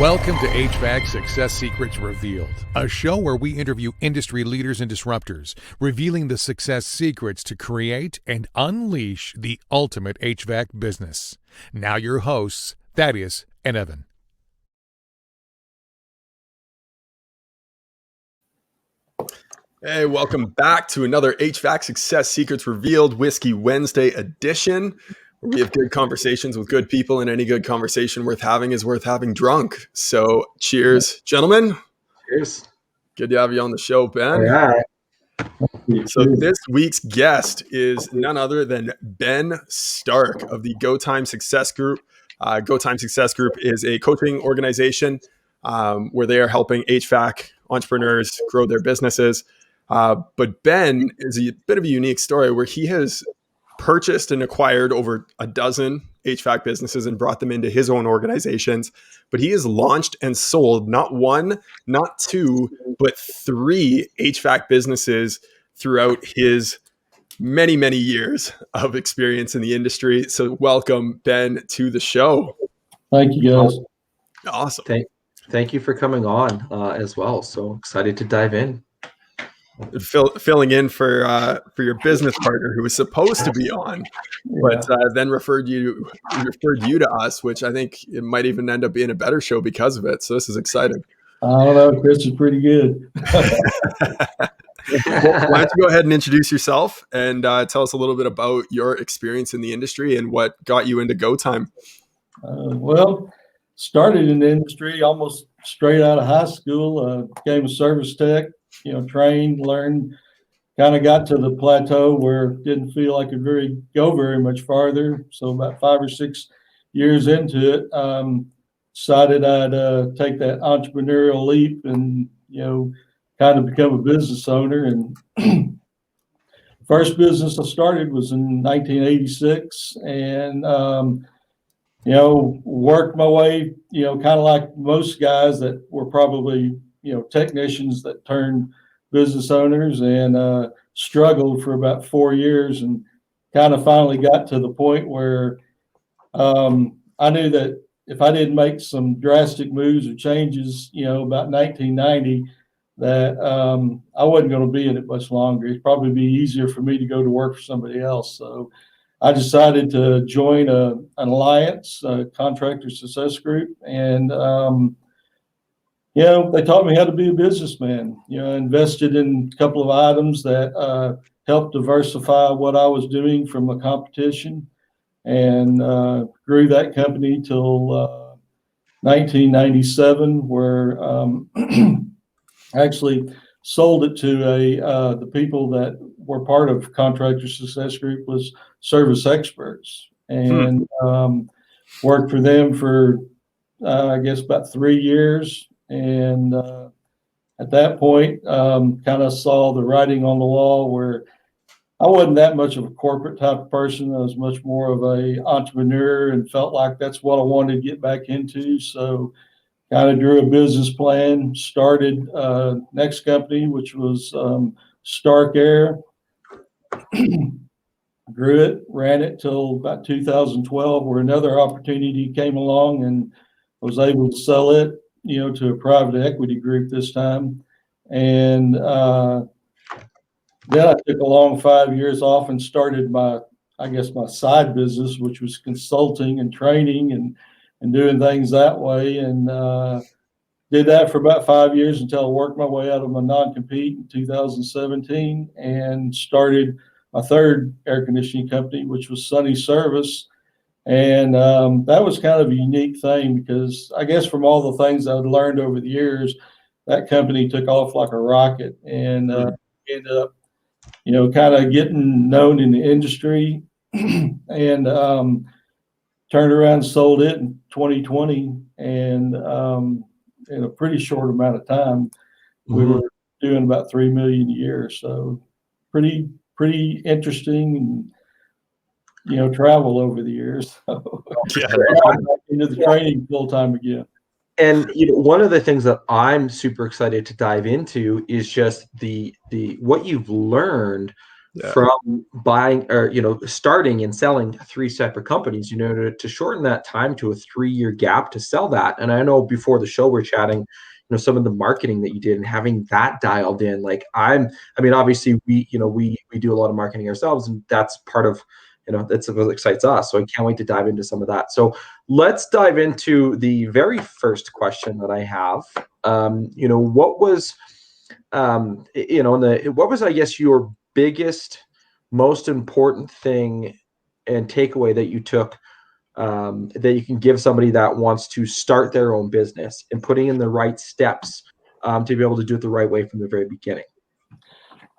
Welcome to HVAC Success Secrets Revealed, a show where we interview industry leaders and disruptors, revealing the success secrets to create and unleash the ultimate HVAC business. Now your hosts, Thaddeus and Evan. Hey, welcome back to another HVAC Success Secrets Revealed Whiskey Wednesday edition. We have good conversations with good people, and any good conversation worth having is worth having drunk. So cheers, gentlemen. Cheers. Good to have you on the show, Ben. Yeah. So this week's guest is none other than Ben Stark of the GoTime Success Group. GoTime Success Group is a coaching organization where they are helping HVAC entrepreneurs grow their businesses. But Ben is a bit of a unique story where he has purchased and acquired over a dozen HVAC businesses and brought them into his own organizations. But he has launched and sold not one, not two, but 3 HVAC businesses throughout his many, many years of experience in the industry. So welcome, Ben, to the show. Thank you, guys. Awesome. Thank you for coming on as well. So excited to dive in. Filling in for your business partner who was supposed to be on, but then referred you to us, which I think it might even end up being a better show because of it. So this is exciting. I don't know. Chris is pretty good. Well, why don't you go ahead and introduce yourself and tell us a little bit about your experience in the industry and what got you into GoTime. Well, started in the industry almost straight out of high school. Became a service tech. Trained, learned, kind of got to the plateau where it didn't feel like it go very much farther. So about 5 or 6 years into it, decided I'd take that entrepreneurial leap and, kind of become a business owner. And first business I started was in 1986 and, worked my way, kind of like most guys that were probably technicians that turned business owners and struggled for about 4 years and kind of finally got to the point where I knew that if I didn't make some drastic moves or changes, about 1990, that I wasn't going to be in it much longer. It'd probably be easier for me to go to work for somebody else. So I decided to join an alliance, a contractor success group, and they taught me how to be a businessman. Invested in a couple of items that helped diversify what I was doing from the competition, and grew that company till 1997, where actually sold it to the people that were part of Contractor Success Group was Service Experts, and worked for them for I guess about 3 years. And at that point, kind of saw the writing on the wall where I wasn't that much of a corporate type of person. I was much more of a entrepreneur and felt like that's what I wanted to get back into. So kind of drew a business plan, started next company, which was Stark Air. Grew it, ran it till about 2012, where another opportunity came along and was able to sell it, to a private equity group this time. And then I took a long 5 years off and started my side business, which was consulting and training and doing things that way. And did that for about 5 years until I worked my way out of my non-compete in 2017 and started my third air conditioning company, which was Sunny Service. And that was kind of a unique thing because I guess from all the things I'd learned over the years, that company took off like a rocket and ended up, kind of getting known in the industry and turned around and sold it in 2020. And in a pretty short amount of time, we were doing about $3 million a year. So pretty interesting and, travel over the years. So into the training full time again. And one of the things that I'm super excited to dive into is just the what you've learned Yeah. from buying or, starting and selling 3 separate companies, to shorten that time to a 3-year gap to sell that. And I know before the show we're chatting, some of the marketing that you did and having that dialed in. Like obviously we do a lot of marketing ourselves, and that's part of, that's what excites us. So I can't wait to dive into some of that. So let's dive into the very first question that I have. What was, what was, I guess, your biggest, most important thing and takeaway that you took, that you can give somebody that wants to start their own business, and putting in the right steps to be able to do it the right way from the very beginning?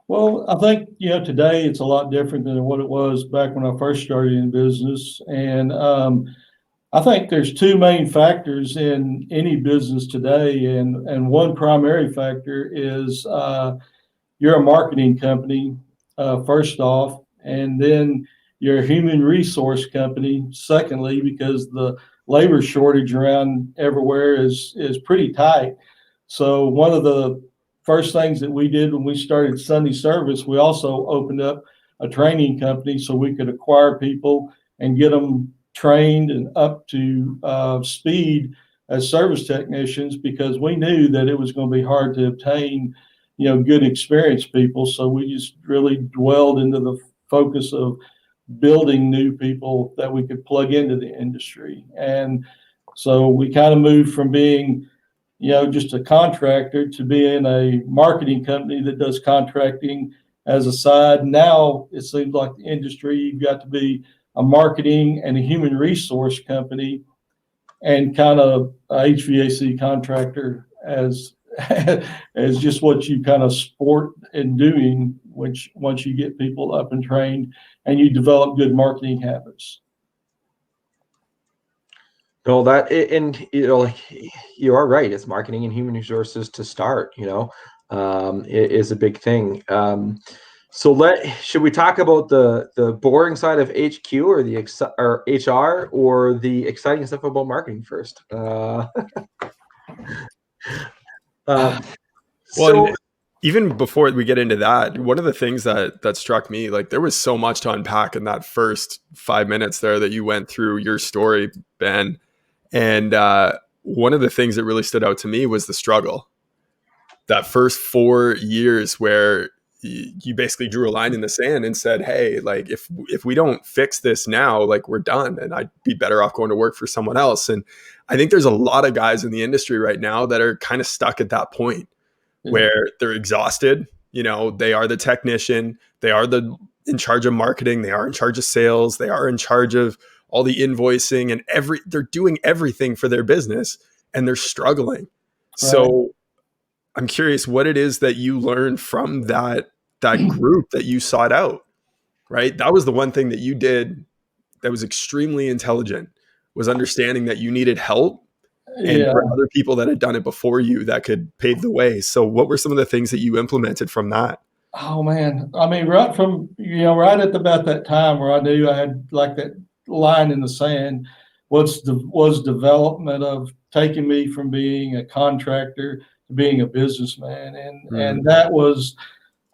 Well, I think, today it's a lot different than what it was back when I first started in business. And I think there's 2 main factors in any business today. And one primary factor is you're a marketing company, first off, and then you're a human resource company, secondly, because the labor shortage around everywhere is pretty tight. So one of the first things that we did when we started Sunday service, we also opened up a training company so we could acquire people and get them trained and up to speed as service technicians, because we knew that it was going to be hard to obtain good experienced people. So we just really dwelled into the focus of building new people that we could plug into the industry. And so we kind of moved from being, just a contractor to being a marketing company that does contracting as a side. Now it seems like the industry, you've got to be a marketing and a human resource company and kind of a HVAC contractor as as just what you kind of sport in doing, which once you get people up and trained and you develop good marketing habits. No, you are right. It's marketing and human resources to start. It is a big thing. So should we talk about the boring side of HQ or or HR, or the exciting stuff about marketing first? Well, even before we get into that, one of the things that struck me, like, there was so much to unpack in that first 5 minutes there that you went through your story, Ben. And one of the things that really stood out to me was the struggle. That first 4 years where you basically drew a line in the sand and said, hey, like, if we don't fix this now, like, we're done, and I'd be better off going to work for someone else. And I think there's a lot of guys in the industry right now that are kind of stuck at that point where they're exhausted. They are the technician, they are in charge of marketing, they are in charge of sales, they are in charge of all the invoicing, and they're doing everything for their business, and they're struggling. Right. So I'm curious what it is that you learned from that group that you sought out, right? That was the one thing that you did that was extremely intelligent, was understanding that you needed help, and there were other people that had done it before you that could pave the way. So what were some of the things that you implemented from that? Oh man. I mean, right from, right at about that time where I knew I had like that line in the sand was development of taking me from being a contractor to being a businessman. And that was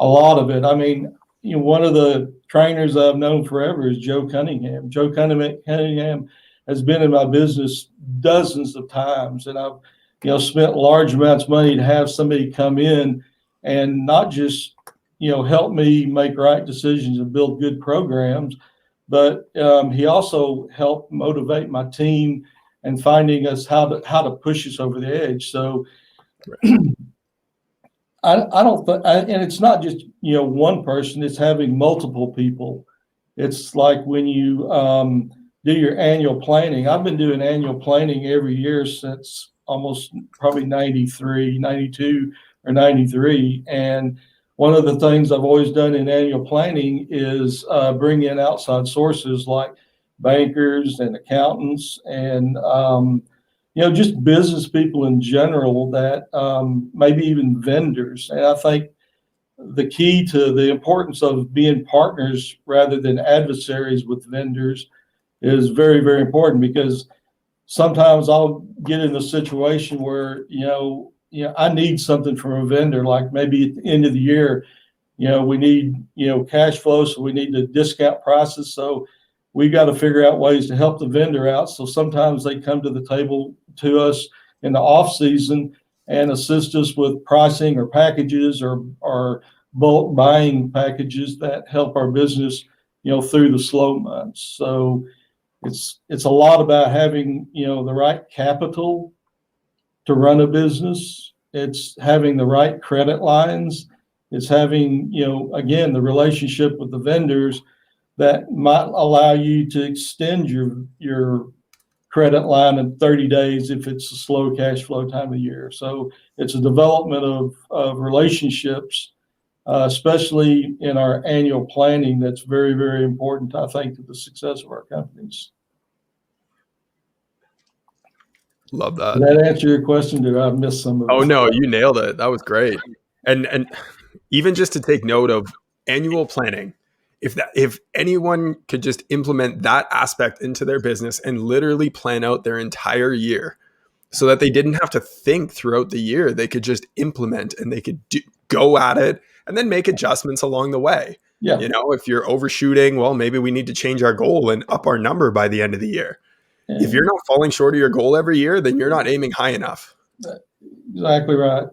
a lot of it. I mean, one of the trainers I've known forever is Joe Cunningham. Joe Cunningham has been in my business dozens of times, and I've, spent large amounts of money to have somebody come in and not just, help me make right decisions and build good programs, but he also helped motivate my team and finding us how to push us over the edge. So I don't think, and it's not just, one person, it's having multiple people. It's like when you do your annual planning. I've been doing annual planning every year since almost probably 92 or 93. And one of the things I've always done in annual planning is bring in outside sources like bankers and accountants and, just business people in general, that maybe even vendors. And I think the key to the importance of being partners rather than adversaries with vendors is very, very important, because sometimes I'll get in a situation where, I need something from a vendor, like maybe at the end of the year, we need, cash flow. So we need to discount prices. So we got to figure out ways to help the vendor out. So sometimes they come to the table to us in the off season and assist us with pricing or packages or bulk buying packages that help our business, through the slow months. So it's a lot about having, the right capital to run a business. It's having the right credit lines. It's having, again, the relationship with the vendors that might allow you to extend your credit line in 30 days if it's a slow cash flow time of year. So it's a development of relationships, especially in our annual planning. That's very, very important, I think, to the success of our companies. Love that. Did that answer your question? Did I miss some of it? Oh no, you nailed it. That was great. And even just to take note of annual planning, if anyone could just implement that aspect into their business and literally plan out their entire year so that they didn't have to think throughout the year, they could just implement and they could go at it and then make adjustments along the way. Yeah. If you're overshooting, well, maybe we need to change our goal and up our number by the end of the year. Yeah. If you're not falling short of your goal every year, then you're not aiming high enough. Exactly right.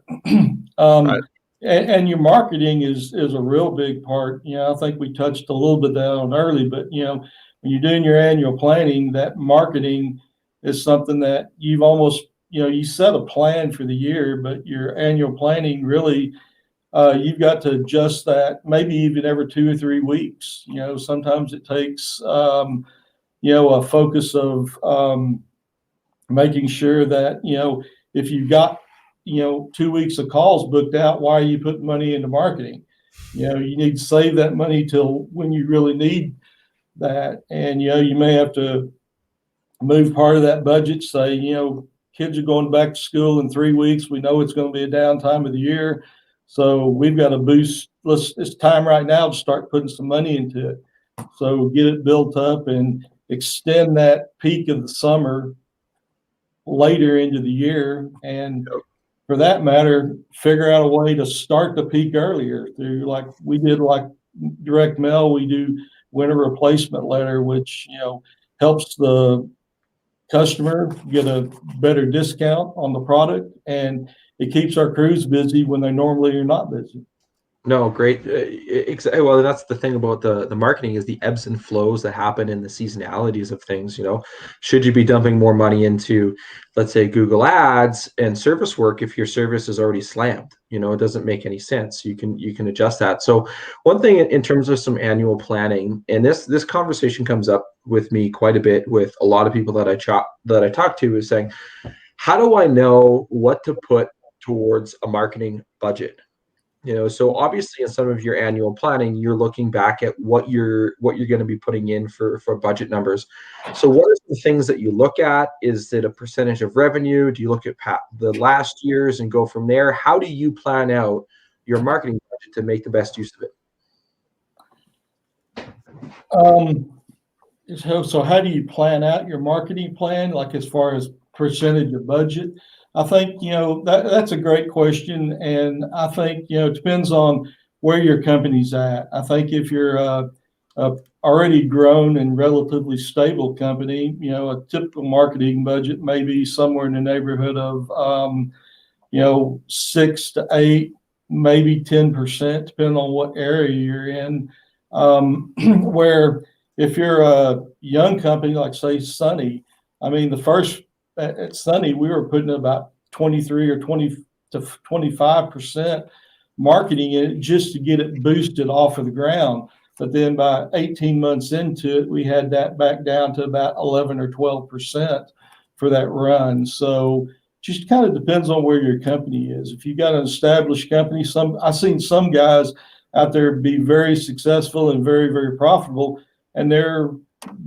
Right. And your marketing is a real big part. I think we touched a little bit on early, but when you're doing your annual planning, that marketing is something that you've almost, you set a plan for the year, but your annual planning really, you've got to adjust that maybe even every 2 or 3 weeks. Sometimes it takes, a focus of making sure that, if you've got, 2 weeks of calls booked out, why are you putting money into marketing? You need to save that money till when you really need that. And, you may have to move part of that budget, say, kids are going back to school in 3 weeks. We know it's going to be a down time of the year. So we've got to boost. It's time right now to start putting some money into it. So get it built up and extend that peak of the summer later into the year. And for that matter, figure out a way to start the peak earlier through, like we did, like direct mail. We do winter replacement letter, which, helps the customer get a better discount on the product, and it keeps our crews busy when they normally are not busy. No, great. Well, that's the thing about the marketing is the ebbs and flows that happen in the seasonalities of things. Should you be dumping more money into, let's say, Google Ads and service work if your service is already slammed? It doesn't make any sense. You can adjust that. So one thing in terms of some annual planning, and this conversation comes up with me quite a bit with a lot of people that I talk to, is saying, how do I know what to put towards a marketing budget? So obviously in some of your annual planning, you're looking back at what you're going to be putting in for budget numbers. So what are the things that you look at? Is it a percentage of revenue? Do you look at the last years and go from there? How do you plan out your marketing budget to make the best use of it? So how do you plan out your marketing plan, like as far as percentage of budget? I think, that's a great question. And I think, it depends on where your company's at. I think if you're a already grown and relatively stable company, a typical marketing budget may be somewhere in the neighborhood of, 6 to 8, maybe 10%, depending on what area you're in. Where if you're a young company, like say Sunny, the first at Sunny, we were putting about 23 or 20 to 25% marketing in it just to get it boosted off of the ground. But then by 18 months into it, we had that back down to about 11 or 12% for that run. So just kind of depends on where your company is. If you got an established company, I've seen some guys out there be very successful and very, very profitable, and they're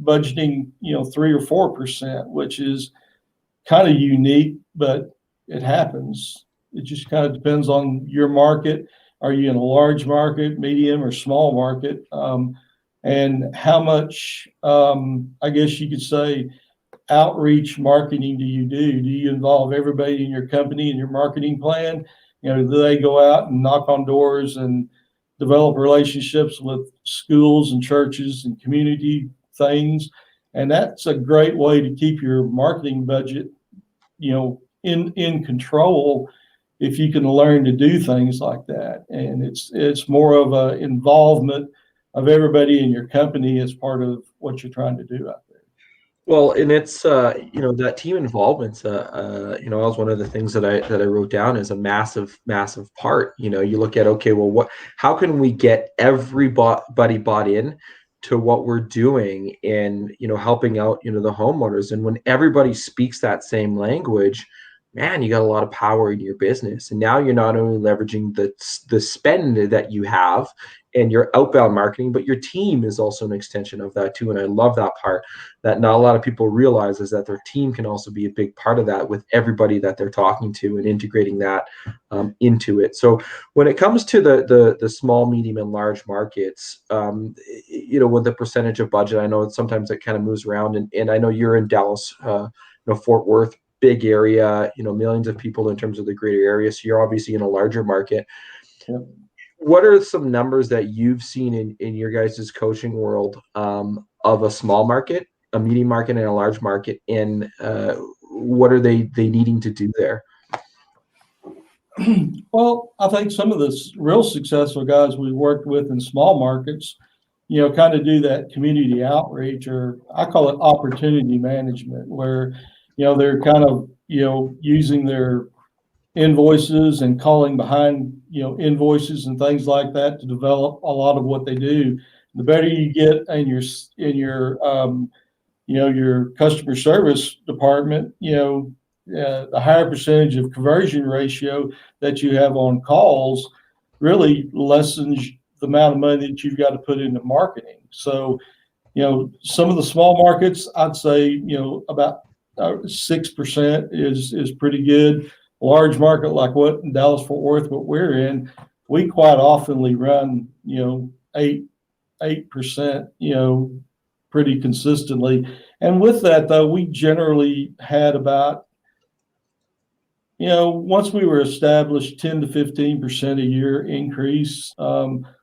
budgeting, 3 or 4%, which is kind of unique, but it happens. It just kind of depends on your market. Are you in a large market, medium, or small market? And how much, I guess you could say, outreach marketing do you do? Do you involve everybody in your company in your marketing plan? Do they go out and knock on doors and, develop relationships with schools and churches and community things. And that's a great way to keep your marketing budget, in control, if you can learn to do things like that. And it's more of a involvement of everybody in your company as part of what you're trying to do out there. Well, and it's that team involvement's that was one of the things that I wrote down as a massive part. You look at, okay, well, how can we get everybody bought in to what we're doing and helping out the homeowners, and when everybody speaks that same language, man, you got a lot of power in your business. And now you're not only leveraging the spend that you have and your outbound marketing, but your team is also an extension of that too. And I love that part that not a lot of people realize, is that their team can also be a big part of that, with everybody that they're talking to and integrating that into it. So when it comes to the small, medium, and large markets, with the percentage of budget, I know sometimes it kind of moves around, and I know you're in Dallas, Fort Worth, big area, millions of people in terms of the greater area. So you're obviously in a larger market. Yep. What are some numbers that you've seen in your guys' coaching world of a small market, a medium market, and a large market? And what are they needing to do there? Well, I think some of the real successful guys we worked with in small markets, kind of do that community outreach, or I call it opportunity management, where they're kind of, using their invoices and calling behind, invoices and things like that to develop a lot of what they do. The better you get in your your customer service department, the higher percentage of conversion ratio that you have on calls really lessens the amount of money that you've got to put into marketing. So, some of the small markets, I'd say, about 6% is pretty good. Large market like what in Dallas Fort Worth, what we're in, we quite oftenly run 8%, pretty consistently. And with that though, we generally had about, once we were established, 10 to 15% a year increase.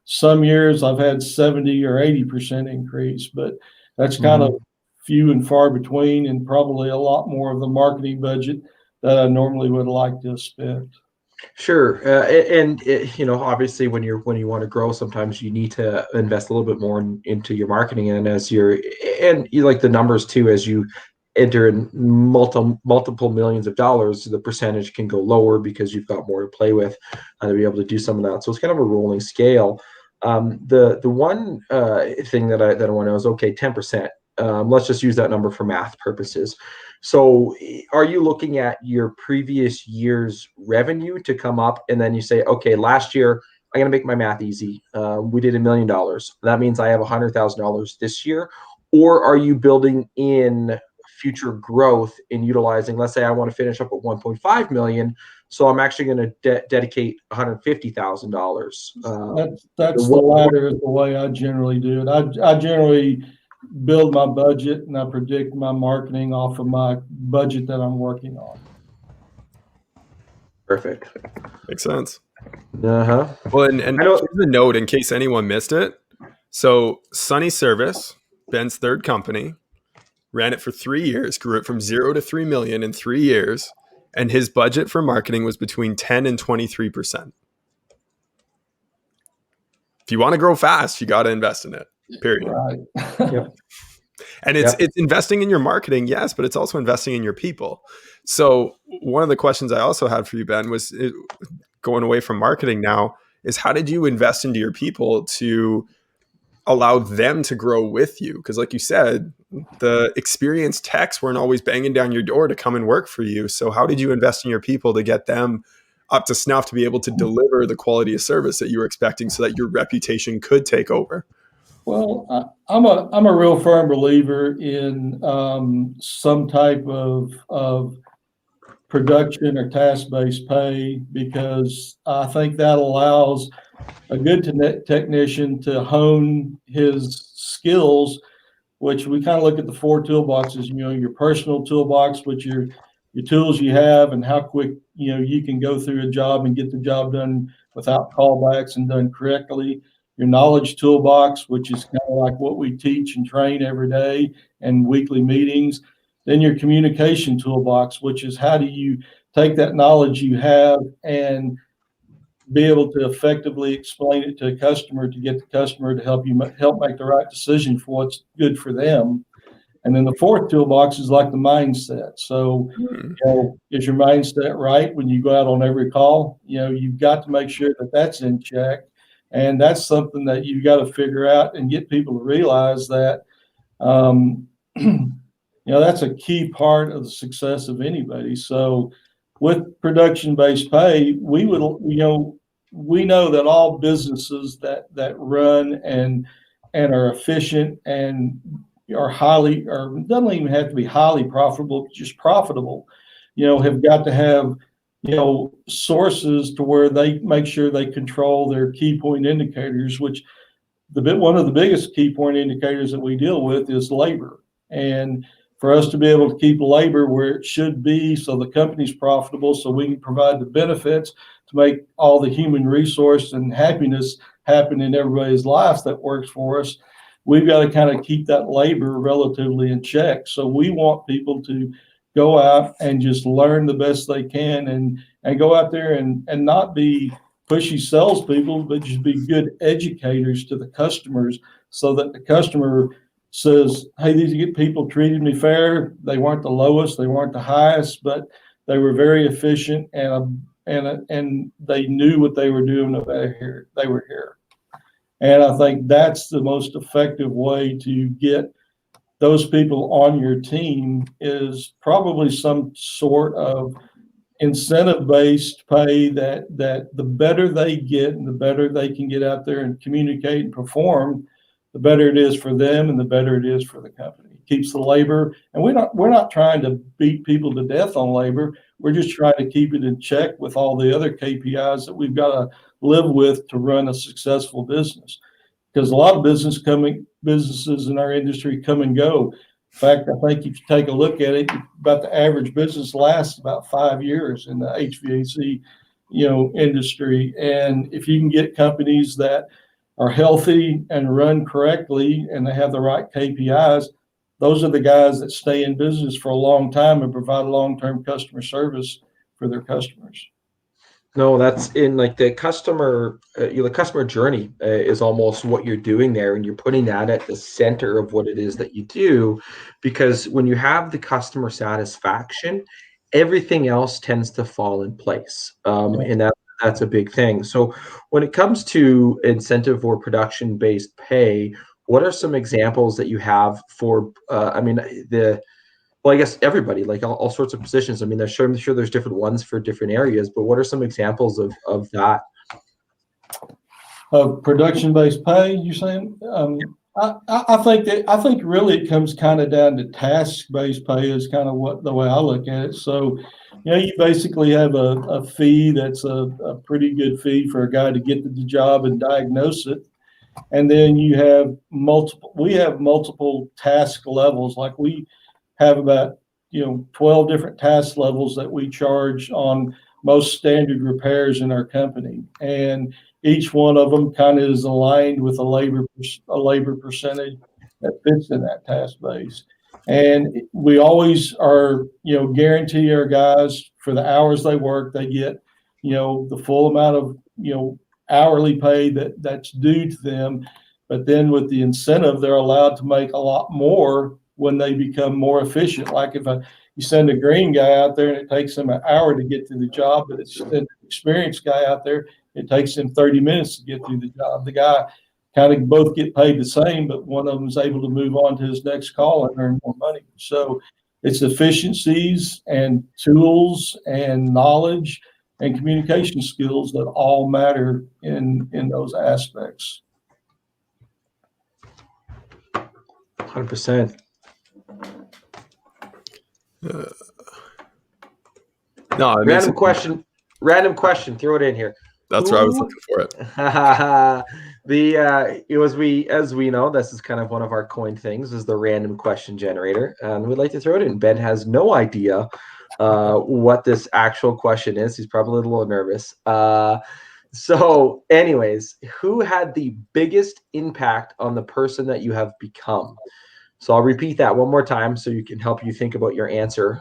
Some years I've had 70 or 80% increase, but that's kind of few and far between, and probably a lot more of the marketing budget that I normally would like to spend. Sure, and obviously, when you want to grow, sometimes you need to invest a little bit more into your marketing, and you like the numbers too. As you enter in multiple millions of dollars, the percentage can go lower because you've got more to play with to be able to do some of that. So it's kind of a rolling scale. The one thing that I want to know is, okay, 10%. Let's just use that number for math purposes. So are you looking at your previous year's revenue to come up, and then you say, okay, last year, I'm going to make my math easy. We did $1 million. That means I have $100,000 this year. Or are you building in future growth in utilizing, let's say I want to finish up at 1.5 million. So I'm actually going to dedicate $150,000. That's the latter is the way I generally do it. I generally build my budget and I predict my marketing off of my budget that I'm working on. Perfect. Makes sense. Well, and here's the note in case anyone missed it. So Sunny Service, Ben's third company, ran it for 3 years, grew it from 0 to 3 million in 3 years, and his budget for marketing was between 10 and 23%. If you want to grow fast, you got to invest in it. Period. Right. Yep. And it's investing in your marketing, yes, but it's also investing in your people. So one of the questions I also had for you, Ben, was going away from marketing now, is how did you invest into your people to allow them to grow with you? Because like you said, the experienced techs weren't always banging down your door to come and work for you. So how did you invest in your people to get them up to snuff to be able to deliver the quality of service that you were expecting so that your reputation could take over? Well, I'm a real firm believer in some type of production or task-based pay, because I think that allows a good technician to hone his skills, which we kind of look at the 4 toolboxes, your personal toolbox, which your tools you have, and how quick you can go through a job and get the job done without callbacks and done correctly. Your knowledge toolbox, which is kind of like what we teach and train every day and weekly meetings. Then your communication toolbox, which is how do you take that knowledge you have and be able to effectively explain it to a customer to get the customer to help make the right decision for what's good for them. And then the fourth toolbox is like the mindset. So, is your mindset right when you go out on every call? You've got to make sure that that's in check. And that's something that you've got to figure out and get people to realize that, that's a key part of the success of anybody. So with production-based pay, we know that all businesses that run and are efficient and doesn't even have to be highly profitable, just profitable, have got to have, sources to where they make sure they control their key point indicators, which one of the biggest key point indicators that we deal with is labor. And for us to be able to keep labor where it should be so the company's profitable, so we can provide the benefits to make all the human resource and happiness happen in everybody's lives that works for us, we've got to kind of keep that labor relatively in check. So we want people to go out and just learn the best they can and go out there and not be pushy salespeople, but just be good educators to the customers so that the customer says, hey, these people treated me fair. They weren't the lowest, they weren't the highest, but they were very efficient and they knew what they were doing if they were here. And I think that's the most effective way to get those people on your team is probably some sort of incentive-based pay that the better they get and the better they can get out there and communicate and perform, the better it is for them and the better it is for the company. It keeps the labor, and we're not trying to beat people to death on labor. We're just trying to keep it in check with all the other KPIs that we've got to live with to run a successful business. Because a lot of businesses in our industry come and go. In fact, I think if you take a look at it, about the average business lasts about 5 years in the HVAC, industry. And if you can get companies that are healthy and run correctly and they have the right KPIs, those are the guys that stay in business for a long time and provide long-term customer service for their customers. No, that's in like the customer, the customer journey is almost what you're doing there, and you're putting that at the center of what it is that you do, because when you have the customer satisfaction, everything else tends to fall in place, and that's a big thing. So when it comes to incentive or production-based pay, what are some examples that you have for? Well, I guess everybody, like all sorts of positions. I mean, I'm sure there's different ones for different areas, but what are some examples of that? Of production-based pay, you're saying? I think really it comes kind of down to task-based pay is kind of the way I look at it. So, you basically have a fee that's a pretty good fee for a guy to get to the job and diagnose it. And then we have multiple task levels. Like we have about 12 different task levels that we charge on most standard repairs in our company, and each one of them kind of is aligned with a labor percentage that fits in that task base. And we always are guarantee our guys for the hours they work, they get the full amount of hourly pay that's due to them. But then with the incentive, they're allowed to make a lot more when they become more efficient. Like if you send a green guy out there and it takes him an hour to get to the job, but it's an experienced guy out there, it takes him 30 minutes to get through the job. The guy kind of both get paid the same, but one of them is able to move on to his next call and earn more money. So it's efficiencies and tools and knowledge and communication skills that all matter in those aspects. 100%. No, random question. Throw it in here. That's where I was looking for it. As we know, this is kind of one of our coined things, is the random question generator, and we'd like to throw it in. Ben has no idea what this actual question is. He's probably a little nervous. So anyways, who had the biggest impact on the person that you have become? So I'll repeat that one more time so you can help you think about your answer.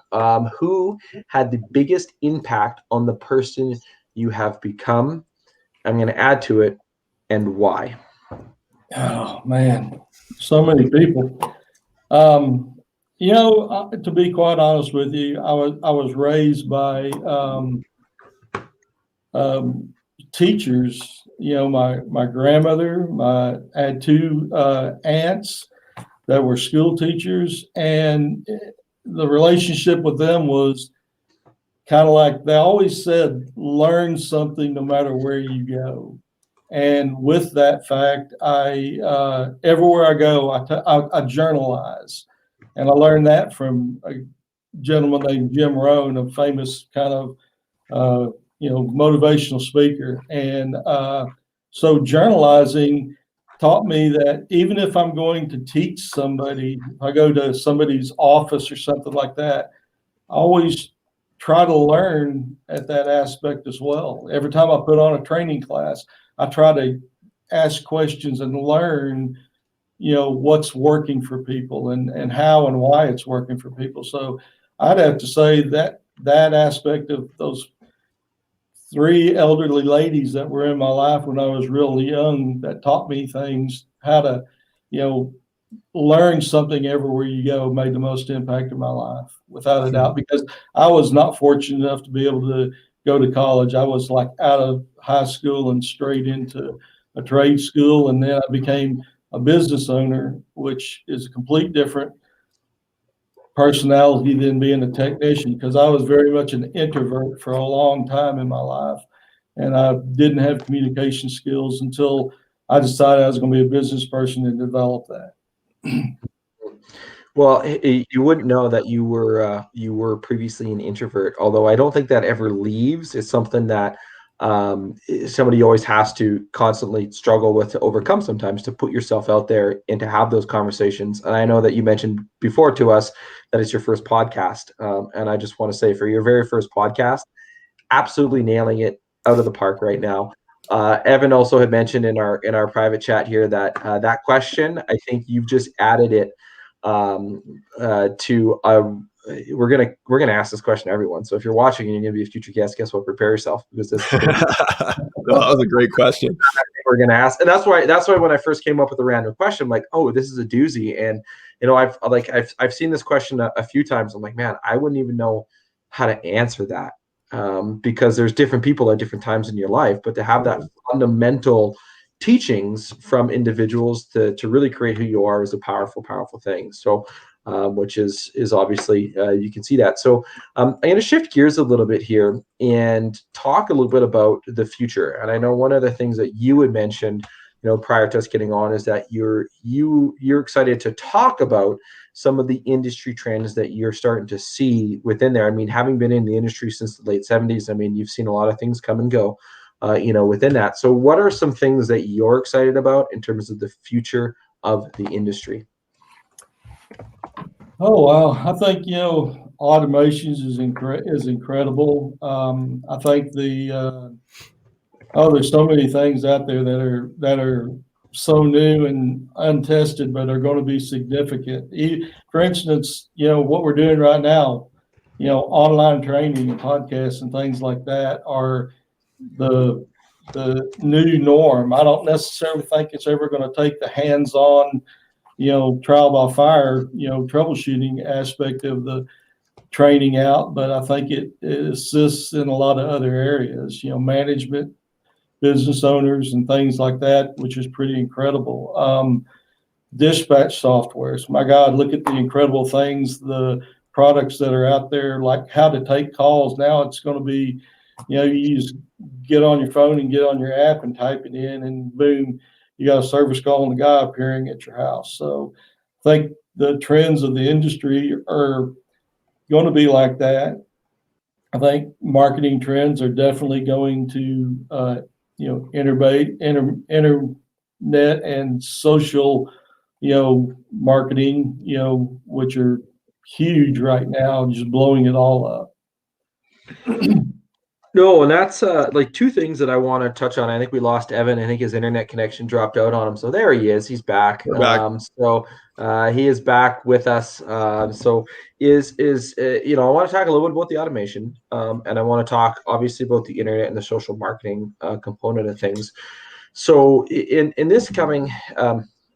Who had the biggest impact on the person you have become? I'm going to add to it, and why? Oh man, so many people. To be quite honest with you, I was raised by teachers. My grandmother, I had two aunts that were school teachers, and the relationship with them was kind of like they always said, learn something no matter where you go. And with that fact, I everywhere I go, I journalize, and I learned that from a gentleman named Jim Rohn, a famous kind of motivational speaker. And so journalizing taught me that even if I'm going to teach somebody, if I go to somebody's office or something like that, I always try to learn at that aspect as well. Every time I put on a training class, I try to ask questions and learn, what's working for people and how and why it's working for people. So I'd have to say that aspect of those three elderly ladies that were in my life when I was really young that taught me things, how to, learn something everywhere you go, made the most impact in my life, without a doubt, because I was not fortunate enough to be able to go to college. I was like out of high school and straight into a trade school. And then I became a business owner, which is a complete different personality than being a technician, because I was very much an introvert for a long time in my life. And I didn't have communication skills until I decided I was going to be a business person and develop that. Well, you wouldn't know that you were previously an introvert, although I don't think that ever leaves. It's something that somebody always has to constantly struggle with to overcome sometimes, to put yourself out there and to have those conversations. And I know that you mentioned before to us that it's your first podcast. And I just want to say, for your very first podcast, absolutely nailing it out of the park right now. Evan also had mentioned in our private chat here that that question, I think you've just added it to we're gonna ask this question to everyone. So if you're watching and you're gonna be a future guest, guess what? Prepare yourself, because this that was a great question. We're gonna ask, and that's why when I first came up with a random question, I'm like, oh, this is a doozy. And I've seen this question a few times. I'm like, man, I wouldn't even know how to answer that, because there's different people at different times in your life, but to have that fundamental teachings from individuals to really create who you are is a powerful thing. So which is obviously you can see that. So I'm going to shift gears a little bit here and talk a little bit about the future. And I know one of the things that you had mentioned, prior to us getting on, is that you're excited to talk about some of the industry trends that you're starting to see within there. I mean, having been in the industry since the late 70s, I mean, you've seen a lot of things come and go, within that. So what are some things that you're excited about in terms of the future of the industry? Oh, wow. I think, automations is incredible. I think there's so many things out there that are so new and untested, but are going to be significant. For instance, what we're doing right now, online training and podcasts and things like that are the new norm. I don't necessarily think it's ever going to take the hands-on, trial by fire, troubleshooting aspect of the training out, but I think it assists in a lot of other areas, management, business owners, and things like that, which is pretty incredible. Dispatch softwares, my God, look at the incredible things, the products that are out there, like how to take calls. Now it's going to be, you just get on your phone and get on your app and type it in, and boom, you got a service call and the guy appearing at your house. So I think the trends of the industry are going to be like that. I think marketing trends are definitely going to, internet and social, marketing, which are huge right now, just blowing it all up. No, and that's like two things that I want to touch on. I think we lost Evan. I think his internet connection dropped out on him. So there he is. He's back. We're back. He is back with us. I want to talk a little bit about the automation, and I want to talk obviously about the internet and the social marketing component of things. So in this coming,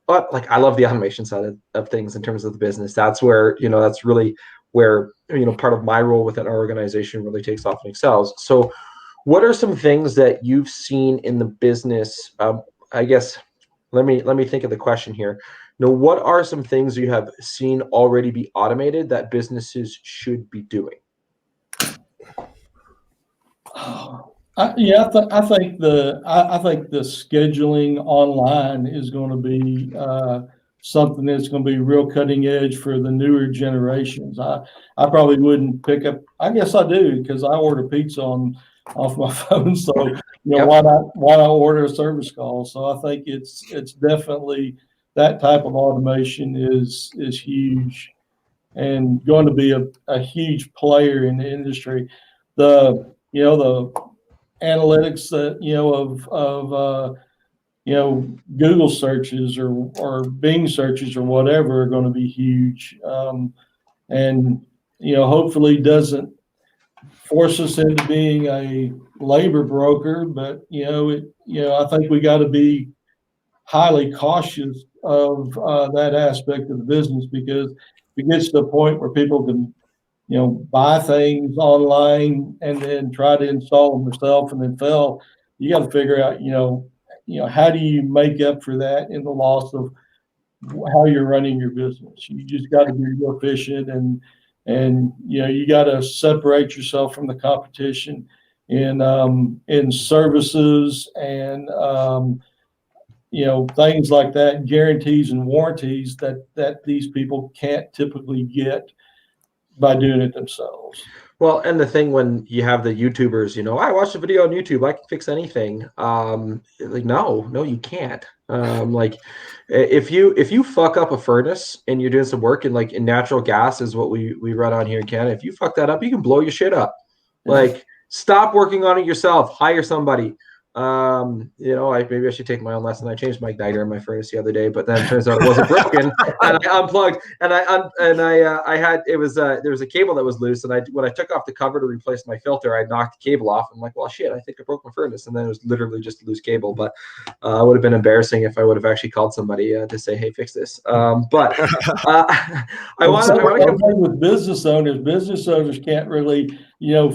but like I love the automation side of things in terms of the business. That's where that's really where part of my role within our organization really takes off and excels. So what are some things that you've seen in the business? I guess let me think of the question here. What are some things you have seen already be automated that businesses should be doing? I think the scheduling online is going to be something that's going to be real cutting edge for the newer generations. I probably wouldn't pick up. I guess I do because I order pizza off my phone. So Yep. why not order a service call? So I think it's definitely that type of automation is huge and going to be a huge player in the industry. The analytics that Google searches or Bing searches or whatever are going to be huge, and hopefully doesn't force us into being a labor broker. But I think we got to be highly cautious of that aspect of the business, because if it gets to the point where people can buy things online and then try to install them themselves and then fail, you got to figure out, how do you make up for that in the loss of how you're running your business? You just got to be real efficient, and you got to separate yourself from the competition in services and things like that, guarantees and warranties that these people can't typically get by doing it themselves. Well, and the thing when you have the YouTubers, I watched a video on YouTube, I can fix anything. Like, no, you can't. Like if you fuck up a furnace and you're doing some work, and like in natural gas is what we run on here in Canada. If you fuck that up, you can blow your shit up. Like, stop working on it yourself, hire somebody. Maybe I should take my own lesson. I changed my igniter in my furnace the other day, but then it turns out it wasn't broken, and I unplugged, and I had there was a cable that was loose, and when I took off the cover to replace my filter, I knocked the cable off. I'm like, well, shit, I think I broke my furnace, and then it was literally just a loose cable. But it would have been embarrassing if I would have actually called somebody to say, hey, fix this. But I want to with business owners can't really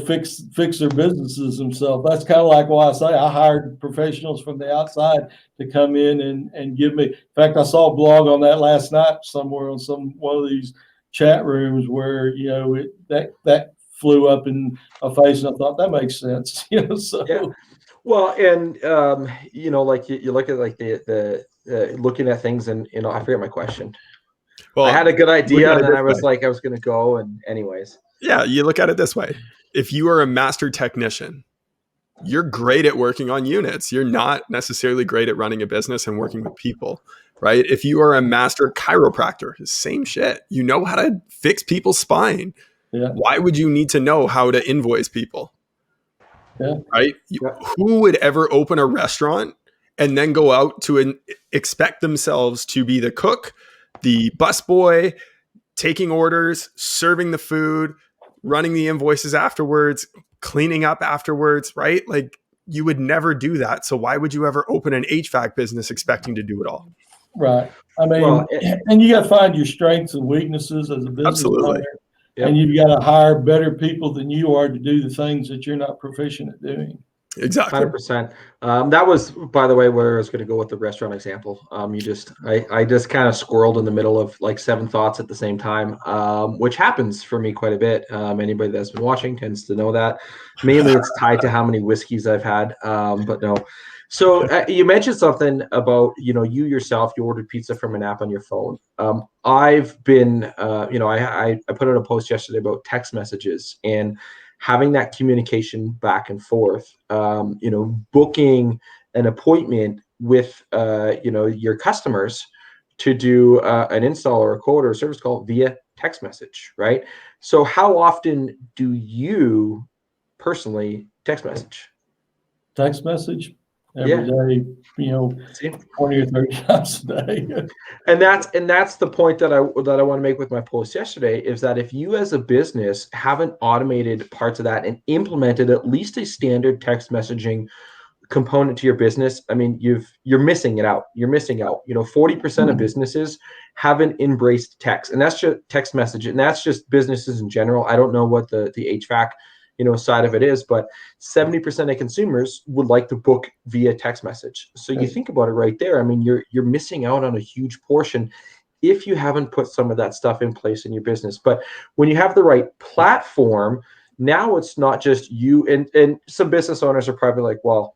fix their businesses themselves. That's kind of like why I say I hired professionals from the outside to come in and give me. In fact, I saw a blog on that last night somewhere on one of these chat rooms where that flew up in a face, and I thought that makes sense. So. Yeah. Well, and like you look at like the looking at things, and I forget my question. Well, I had a good idea, and then I was like, I was going to go, and anyways. Yeah, you look at it this way. If you are a master technician, you're great at working on units. You're not necessarily great at running a business and working with people, right? If you are a master chiropractor, same shit. You know how to fix people's spine. Yeah. Why would you need to know how to invoice people? Yeah. Right? Who would ever open a restaurant and then go out to expect themselves to be the cook, the busboy, taking orders, serving the food, running the invoices afterwards, cleaning up afterwards, right? Like, you would never do that. So why would you ever open an HVAC business expecting to do it all? Right. I mean, and you got to find your strengths and weaknesses as a business owner. Yep. And you've got to hire better people than you are to do the things that you're not proficient at doing. Exactly. 100%. That was, by the way, where I was going to go with the restaurant example. I just kind of squirreled in the middle of like 7 thoughts at the same time, which happens for me quite a bit. Anybody that's been watching tends to know that. Mainly it's tied to how many whiskeys I've had, but no. So you mentioned something about, you yourself, you ordered pizza from an app on your phone. I've been, I put out a post yesterday about text messages and having that communication back and forth, booking an appointment with, your customers to do an install or a quote or a service call via text message, right? So how often do you personally text message? Text message every day, 20 or 30 times a day. And that's the point that I want to make with my post yesterday, is that if you as a business haven't automated parts of that and implemented at least a standard text messaging component to your business, I mean, you're missing it out. You're missing out. 40% of businesses haven't embraced text, and that's just text message, and that's just businesses in general. I don't know what the HVAC side of it is, but 70% of consumers would like to book via text message. So you think about it right there. I mean, you're missing out on a huge portion if you haven't put some of that stuff in place in your business. But when you have the right platform, now it's not just you, and some business owners are probably like, well,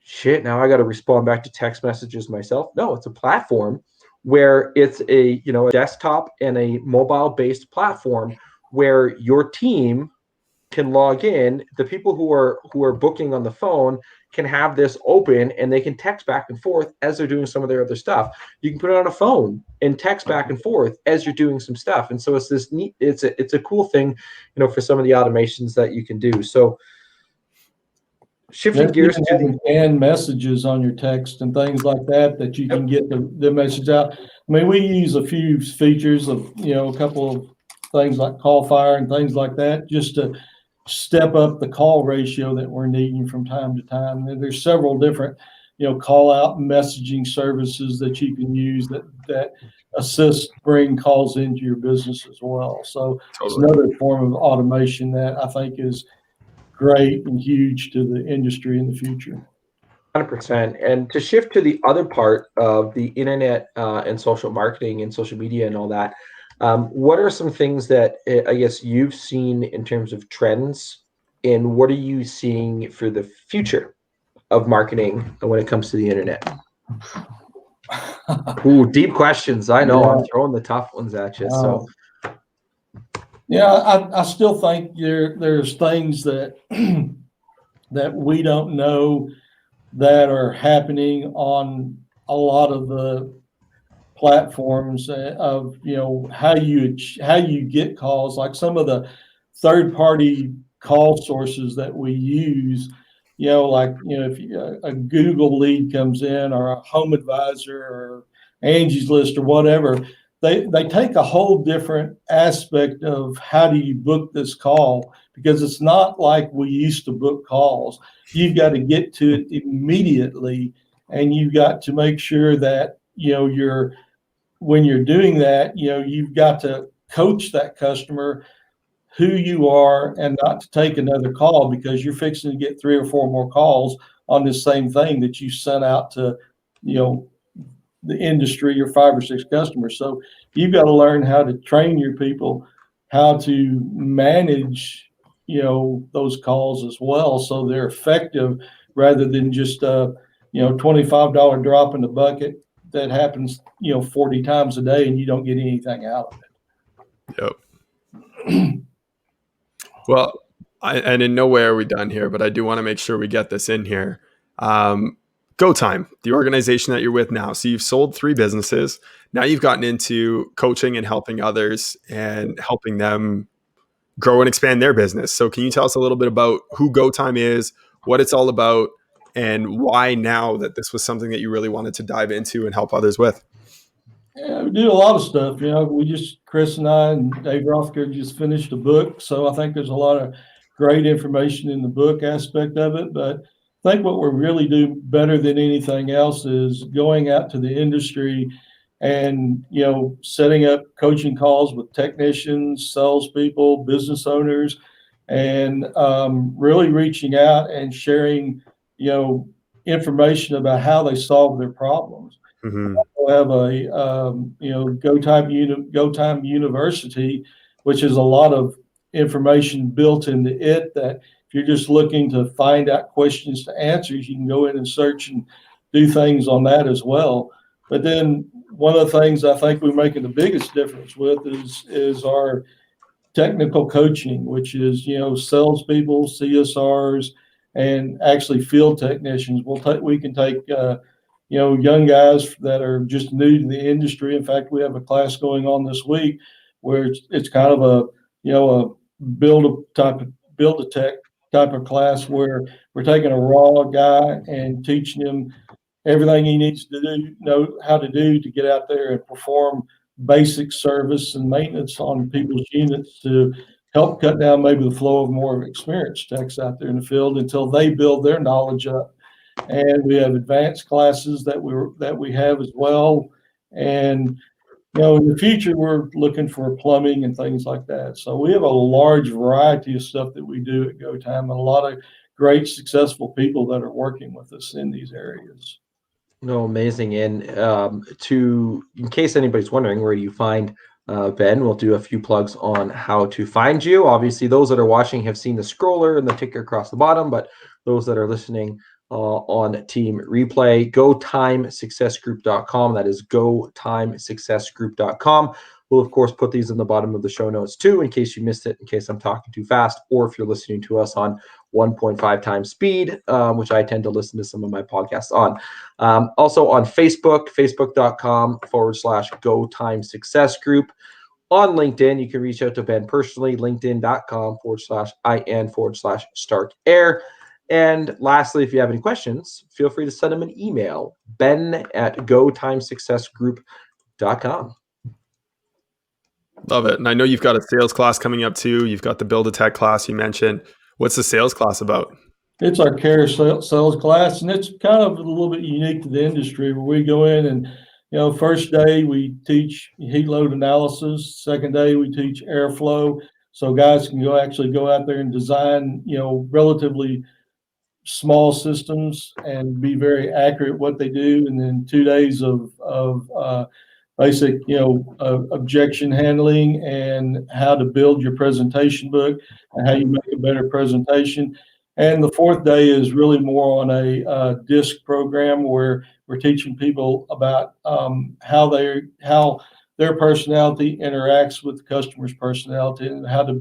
shit, now I got to respond back to text messages myself. No, it's a platform where it's a desktop and a mobile based platform where your team can log in. The people who are booking on the phone can have this open, and they can text back and forth as they're doing some of their other stuff. You can put it on a phone and text back and forth as you're doing some stuff. And so it's this neat, it's a cool thing, for some of the automations that you can do. So shifting gears to and messages on your text and things like that you can get the message out. I mean, we use a few features of, a couple of things like call fire and things like that, just to step up the call ratio that we're needing from time to time. And there's several different, call out messaging services that you can use that assist bring calls into your business as well. So It's another form of automation that I think is great and huge to the industry in the future. 100%. And to shift to the other part of the internet and social marketing and social media and all that, what are some things that I guess you've seen in terms of trends, and what are you seeing for the future of marketing when it comes to the internet? Ooh, deep questions. I know. I'm throwing the tough ones at you. So I still think there's things that that we don't know that are happening on a lot of the platforms of how you get calls, like some of the third-party call sources that we use. If a Google lead comes in, or a Home Advisor, or Angie's List, or whatever, they take a whole different aspect of how do you book this call, because it's not like we used to book calls. You've got to get to it immediately, and you've got to make sure that when you're doing that, you've got to coach that customer who you are, and not to take another call because you're fixing to get 3 or 4 more calls on this same thing that you sent out to, the industry, or 5 or 6 customers. So you've got to learn how to train your people, how to manage, those calls as well, so they're effective, rather than just $25 drop in the bucket that happens 40 times a day and you don't get anything out of it. Yep. Well, and in no way are we done here, but I do want to make sure we get this in here. GoTime, the organization that you're with now. So you've sold 3 businesses. Now you've gotten into coaching and helping others and helping them grow and expand their business. So can you tell us a little bit about who GoTime is, what it's all about, and why now that this was something that you really wanted to dive into and help others with? Yeah, we do a lot of stuff. Chris and I and Dave Rothker just finished a book. So I think there's a lot of great information in the book aspect of it. But I think what we really do better than anything else is going out to the industry and, setting up coaching calls with technicians, salespeople, business owners, and really reaching out and sharing, information about how they solve their problems. Mm-hmm. We have a GoTime University, which is a lot of information built into it, that if you're just looking to find out questions to answers, you can go in and search and do things on that as well. But then one of the things I think we're making the biggest difference with is our technical coaching, which is salespeople, CSRs, and actually field technicians. We can take young guys that are just new to the industry. In fact, we have a class going on this week where it's kind of a build a tech type of class where we're taking a raw guy and teaching him everything he needs to know how to do to get out there and perform basic service and maintenance on people's units to help cut down maybe the flow of more experienced techs out there in the field until they build their knowledge up. And we have advanced classes that we have as well. And in the future, we're looking for plumbing and things like that. So we have a large variety of stuff that we do at GoTime, and a lot of great, successful people that are working with us in these areas. No, amazing. And in case anybody's wondering, where do you find Ben? We'll do a few plugs on how to find you. Obviously, those that are watching have seen the scroller and the ticker across the bottom, but those that are listening on Team Replay, GoTimeSuccessGroup.com. That is GoTimeSuccessGroup.com. We'll, of course, put these in the bottom of the show notes, too, in case you missed it, in case I'm talking too fast, or if you're listening to us on 1.5 times speed, which I tend to listen to some of my podcasts on. Also on Facebook, facebook.com/GoTimeSuccessGroup. On LinkedIn, you can reach out to Ben personally, linkedin.com/IN/StarkAir. And lastly, if you have any questions, feel free to send them an email, ben@GoTimeSuccessGroup.com. Love it. And I know you've got a sales class coming up too. You've got the Build a Tech class you mentioned. What's the sales class about? It's our care sales class, and it's kind of a little bit unique to the industry where we go in and, first day we teach heat load analysis. Second day we teach airflow. So guys can go out there and design, relatively small systems and be very accurate what they do. And then 2 days of basic, objection handling and how to build your presentation book and how you make a better presentation. And the fourth day is really more on a DISC program where we're teaching people about how their personality interacts with the customer's personality and how to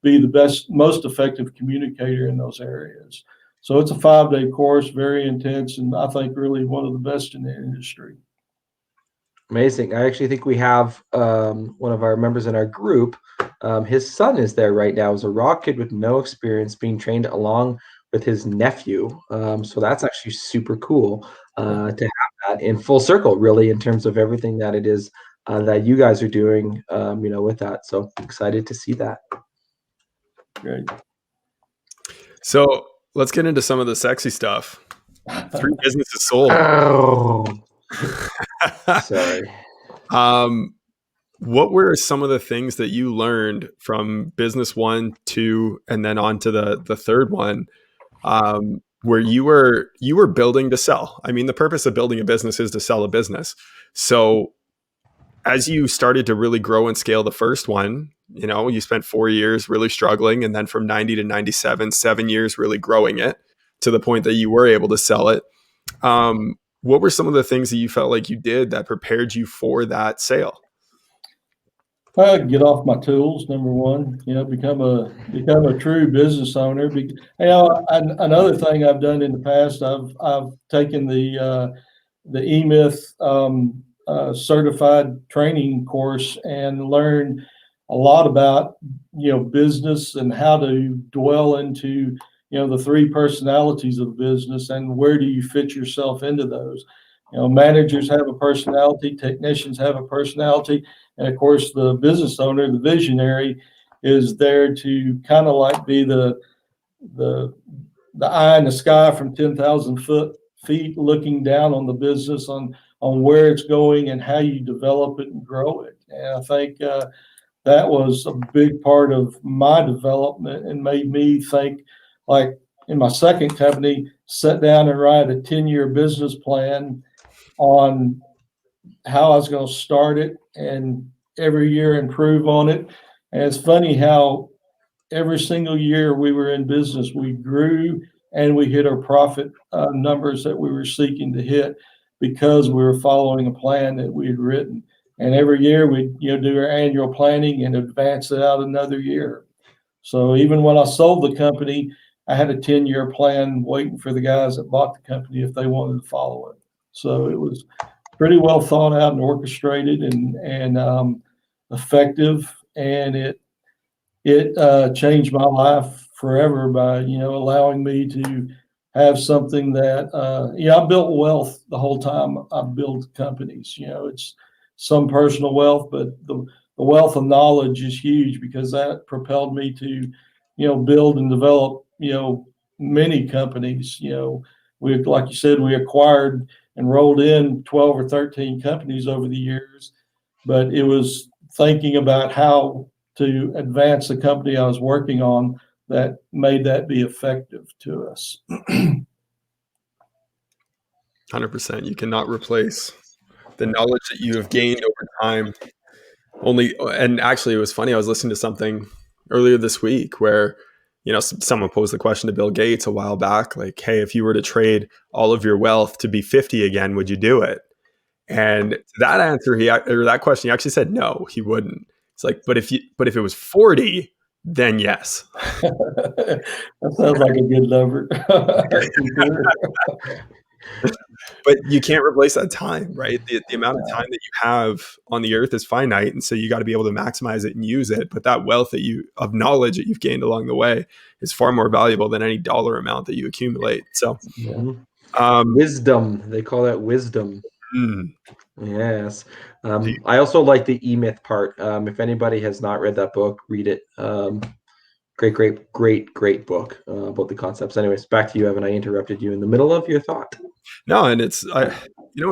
be the best, most effective communicator in those areas. So it's a 5-day course, very intense, and I think really one of the best in the industry. Amazing. I actually think we have one of our members in our group. His son is there right now as a raw kid with no experience being trained along with his nephew. So that's actually super cool to have that in full circle, really, in terms of everything that it is that you guys are doing, with that. So excited to see that. Great. So let's get into some of the sexy stuff. 3 businesses sold. Oh. Sorry. What were some of the things that you learned from business 1, 2, and then on to the third one, where you were building to sell? I mean, the purpose of building a business is to sell a business. So as you started to really grow and scale the first one, you spent 4 years really struggling, and then from 90 to 97, 7 years really growing it to the point that you were able to sell it. What were some of the things that you felt like you did that prepared you for that sale? Get off my tools, number one. Become a true business owner. Another thing I've done in the past, I've taken the E-Myth certified training course and learned a lot about business and how to dwell into the 3 personalities of business and where do you fit yourself into those. Managers have a personality, technicians have a personality, and of course the business owner, the visionary, is there to kind of like be the eye in the sky from 10,000 feet looking down on the business on where it's going and how you develop it and grow it. And I think that was a big part of my development and made me think, like in my second company, sit down and write a 10-year business plan on how I was going to start it and every year improve on it. And it's funny how every single year we were in business, we grew and we hit our profit numbers that we were seeking to hit because we were following a plan that we had written. And every year we'd do our annual planning and advance it out another year. So even when I sold the company, I had a 10-year plan waiting for the guys that bought the company if they wanted to follow it. So it was pretty well thought out and orchestrated and effective. And it it changed my life forever by, allowing me to have something that, I built wealth the whole time I've built companies. It's some personal wealth, but the wealth of knowledge is huge because that propelled me to, build and develop, many companies. Like you said, we acquired and rolled in 12 or 13 companies over the years, but it was thinking about how to advance the company I was working on that made that be effective to us. 100%. You cannot replace the knowledge that you have gained over time. And actually, it was funny. I was listening to something earlier this week where, someone posed the question to Bill Gates a while back, like, hey, if you were to trade all of your wealth to be 50 again, would you do it? And that answer, or that question, he actually said no, he wouldn't. It's like, but if it was 40, then yes. That sounds like a good number. But you can't replace that time, right? The amount of time that you have on the earth is finite, and so you got to be able to maximize it and use it. But that wealth of knowledge that you've gained along the way is far more valuable than any dollar amount that you accumulate. So, wisdom, they call that wisdom. Mm. Yes. I also like the E-Myth part. If anybody has not read that book, read it. Great book about the concepts. Anyways, back to you, Evan. I interrupted you in the middle of your thought. No, and it's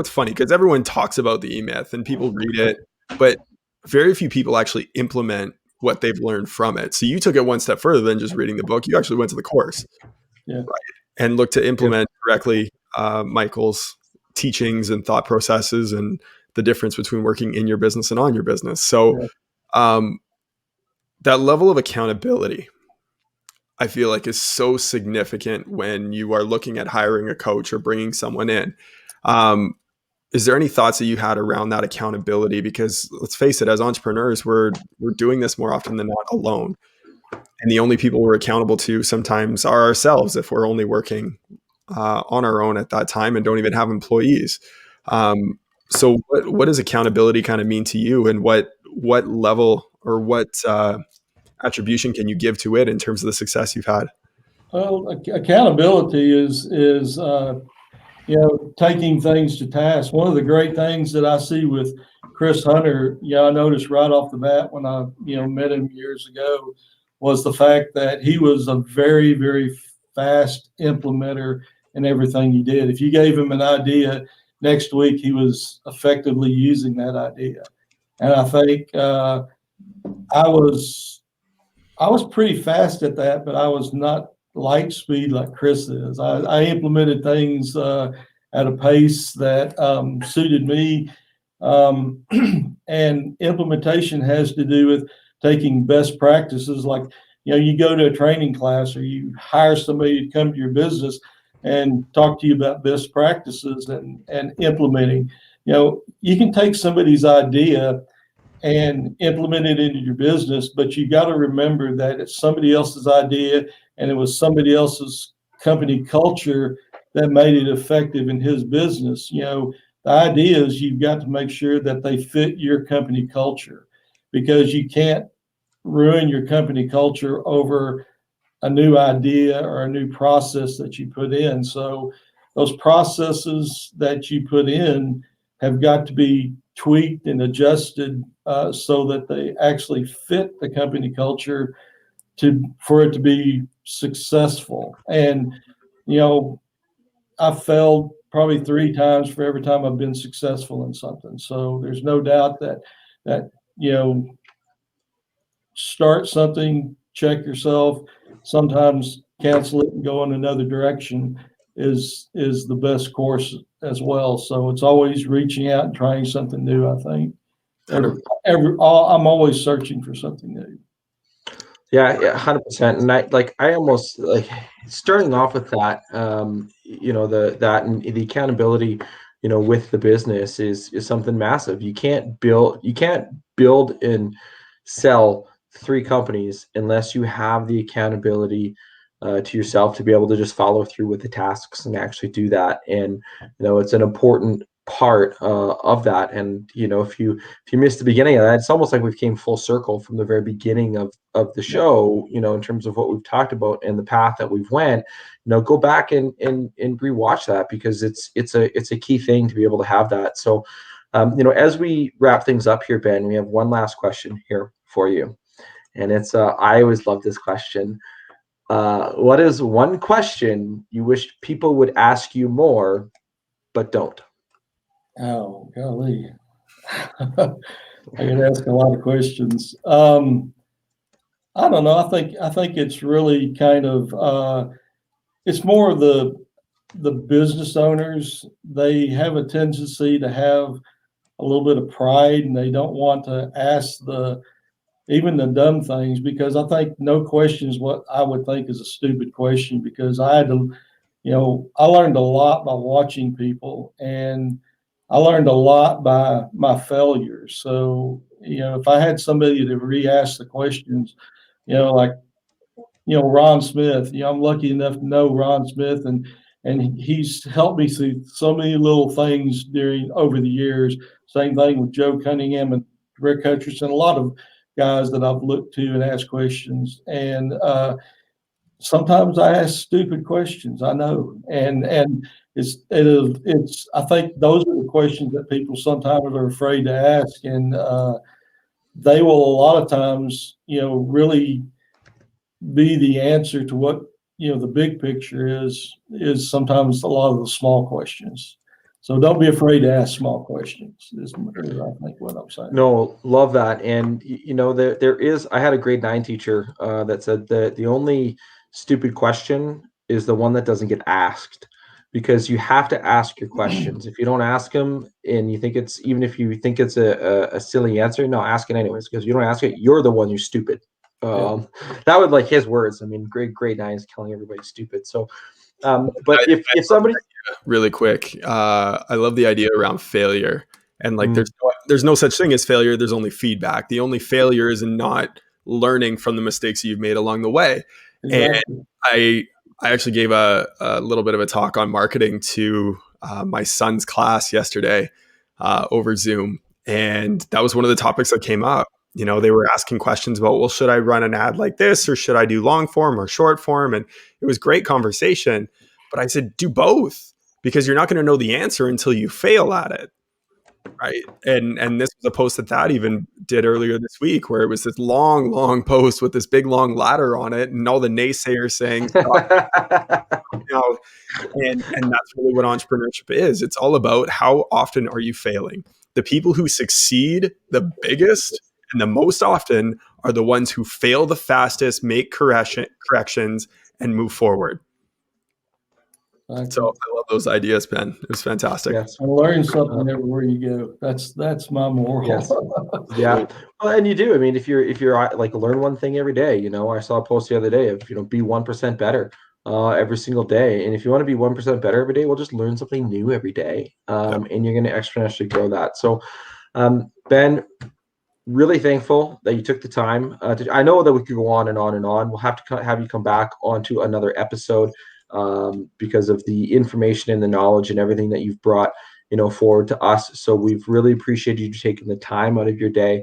funny because everyone talks about the E-Myth and people read it, but very few people actually implement what they've learned from it. So you took it one step further than just reading the book. You actually went to the course, right? And looked to implement directly Michael's teachings and thought processes and the difference between working in your business and on your business. So that level of accountability, I feel like, is so significant when you are looking at hiring a coach or bringing someone in. Is there any thoughts that you had around that accountability? Because let's face it, as entrepreneurs, we're doing this more often than not alone. And the only people we're accountable to sometimes are ourselves if we're only working on our own at that time and don't even have employees. So what does accountability kind of mean to you, and what level or what attribution can you give to it in terms of the success you've had? Well, accountability is taking things to task. One of the great things that I see with Chris Hunter, I noticed right off the bat when I met him years ago, was the fact that he was a very, very fast implementer in everything he did. If you gave him an idea, next week he was effectively using that idea. And I think I was pretty fast at that, but I was not light speed like Chris is. I implemented things at a pace that suited me. And implementation has to do with taking best practices. Like, you go to a training class or you hire somebody to come to your business and talk to you about best practices and implementing. You can take somebody's idea and implement it into your business, but you got to remember that it's somebody else's idea and it was somebody else's company culture that made it effective in his business. The idea is you've got to make sure that they fit your company culture, because you can't ruin your company culture over a new idea or a new process that you put in. So those processes that you put in have got to be tweaked and adjusted so that they actually fit the company culture for it to be successful. And I've failed probably 3 times for every time I've been successful in something. So there's no doubt that start something, check yourself, sometimes cancel it and go in another direction is the best course as well. So it's always reaching out and trying something new, I think. I'm always searching for something new. Yeah, 100%. And I almost like starting off with that, that and the accountability, with the business is something massive. You can't build and sell 3 companies unless you have the accountability to yourself to be able to just follow through with the tasks and actually do that. And it's an important part of that. And if you missed the beginning of that, it's almost like we've came full circle from the very beginning of the show, in terms of what we've talked about and the path that we've went. Go back and rewatch that, because it's a key thing to be able to have that. So as we wrap things up here, Ben, we have one last question here for you, and it's I always love this question. What is one question you wish people would ask you more but don't? Oh, golly. I could ask a lot of questions. I don't know. I think it's really kind of it's more of the business owners. They have a tendency to have a little bit of pride, and they don't want to ask even the dumb things, because I think no question is what I would think is a stupid question, because I had to, I learned a lot by watching people, and I learned a lot by my failures. So, if I had somebody to re-ask the questions, like, Ron Smith, I'm lucky enough to know Ron Smith, and he's helped me through so many little things over the years. Same thing with Joe Cunningham and Rick Hutcherson, a lot of guys that I've looked to and asked questions. And sometimes I ask stupid questions, I know, and it's I think those are the questions that people sometimes are afraid to ask, and they will a lot of times, really be the answer to what the big picture is sometimes a lot of the small questions. So don't be afraid to ask small questions is I think what I'm saying. No, love that. And there is, I had a grade 9 teacher that said that the only stupid question is the one that doesn't get asked, because you have to ask your questions. If you don't ask them, and even if you think it's a silly answer, no, ask it anyways, because you don't ask it, you're the one who's stupid. That would, like his words. I mean, grade 9 is killing everybody stupid. So, but if somebody really quick, I love the idea around failure, and like there's no such thing as failure. There's only feedback. The only failure is in not learning from the mistakes you've made along the way. Exactly. And I actually gave a little bit of a talk on marketing to my son's class yesterday over Zoom, and that was one of the topics that came up. They were asking questions about, well, should I run an ad like this, or should I do long form or short form? And it was great conversation. But I said, do both, because you're not going to know the answer until you fail at it. Right. And this was a post that even did earlier this week, where it was this long post with this big long ladder on it, and all the naysayers saying, and that's really what entrepreneurship is. It's all about how often are you failing. The people who succeed the biggest and the most often are the ones who fail the fastest, make corrections, and move forward. So I love those ideas, Ben. It was fantastic. Yes. And learn something everywhere you go. That's my moral. Yes. Yeah. Well, and you do. I mean, if you're like, learn one thing every day. I saw a post the other day of be 1% better every single day. And if you want to be 1% better every day, well, just learn something new every day, and you're going to exponentially grow that. So, Ben, really thankful that you took the time. I know that we could go on and on and on. We'll have to have you come back onto another episode, because of the information and the knowledge and everything that you've brought, forward to us. So we've really appreciated you taking the time out of your day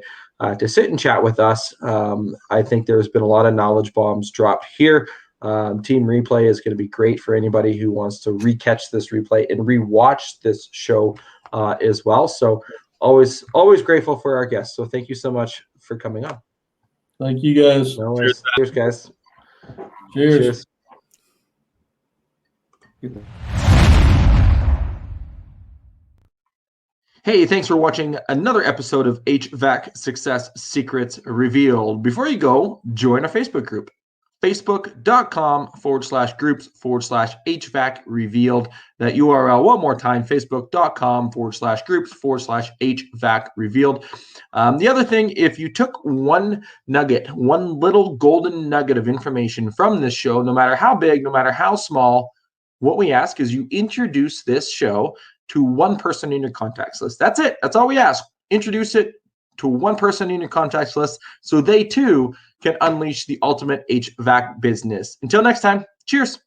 to sit and chat with us. I think there's been a lot of knowledge bombs dropped here. Team Replay is going to be great for anybody who wants to recatch this replay and rewatch this show as well. So always grateful for our guests. So thank you so much for coming on. Thank you, guys. No worries. Cheers, guys. Cheers. Hey, thanks for watching another episode of HVAC Success Secrets Revealed. Before you go, join our Facebook group, facebook.com/groups/HVAC Revealed. That URL one more time, facebook.com/groups/HVAC Revealed. The other thing, if you took one little golden nugget of information from this show, no matter how big, no matter how small, what we ask is you introduce this show to one person in your contacts list. That's it. That's all we ask. Introduce it to one person in your contacts list so they too can unleash the ultimate HVAC business. Until next time, cheers.